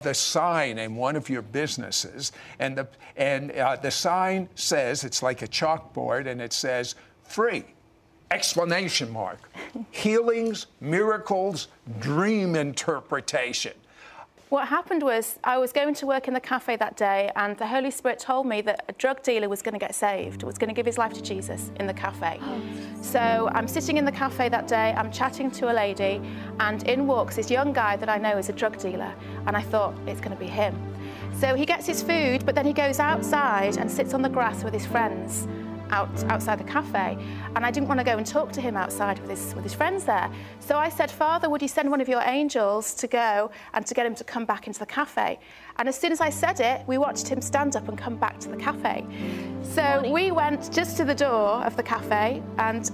the sign in one of your businesses, and the sign says, it's like a chalkboard, and it says free, exclamation mark, healings, miracles, dream interpretation. What happened was I was going to work in the cafe that day, and the Holy Spirit told me that a drug dealer was going to get saved, was going to give his life to Jesus in the cafe. So I'm sitting in the cafe that day, I'm chatting to a lady, and in walks this young guy that I know is a drug dealer, and I thought, it's going to be him. So he gets his food, but then he goes outside and sits on the grass with his friends outside the cafe, and I didn't want to go and talk to him outside with his friends there. So I said, Father, would you send one of your angels to go and to get him to come back into the cafe? And as soon as I said it, we watched him stand up and come back to the cafe. So we went just to the door of the cafe, and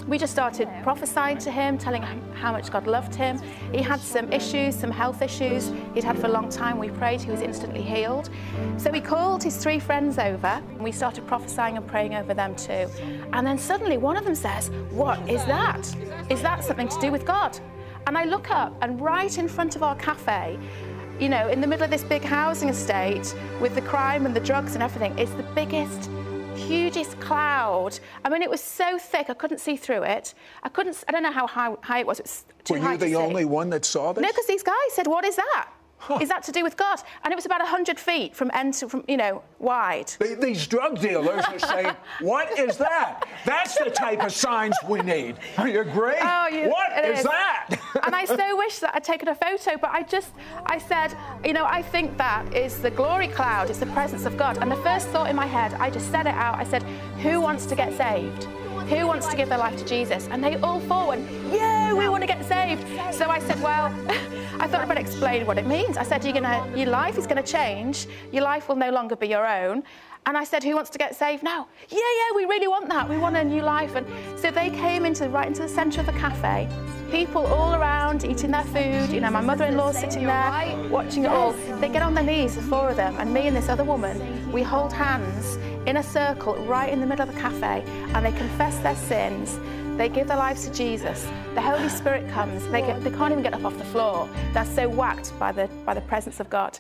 we just started prophesying to him, telling him how much God loved him. He had some issues, some health issues he'd had for a long time. We prayed, he was instantly healed. So he called his 3 friends over, and we started prophesying and praying over them too. And then suddenly one of them says, what is that? Is that something to do with God? And I look up, and right in front of our cafe, you know, in the middle of this big housing estate with the crime and the drugs and everything, is the biggest, hugest cloud. I mean, it was so thick, I couldn't see through it. I don't know how high it was. It was too high to see. Were you the only one that saw this? No, because these guys said, what is that? Is that to do with God? And it was about 100 feet from end to, you know, wide. These drug dealers are saying, what is that? That's the type of signs we need. Are you agree? What is that? And I so wish that I'd taken a photo, but I said, you know, I think that is the glory cloud, it's the presence of God. And the first thought in my head, I just said it out, I said, who wants to get saved? Who wants to give their life to Jesus? And they all four went, yeah, we want to get saved. So I said, well, I thought I'd better explain what it means. I said, your life is going to change. Your life will no longer be your own. And I said, who wants to get saved now? Yeah, we really want that. We want a new life. And so they came right into the centre of the cafe. People all around eating their food. You know, my mother-in-law sitting there watching it all. They get on their knees, the 4 of them, and me and this other woman, we hold hands in a circle right in the middle of the cafe, and they confess their sins. They give their lives to Jesus. The Holy Spirit comes. They can't even get up off the floor. They're so whacked by the presence of God.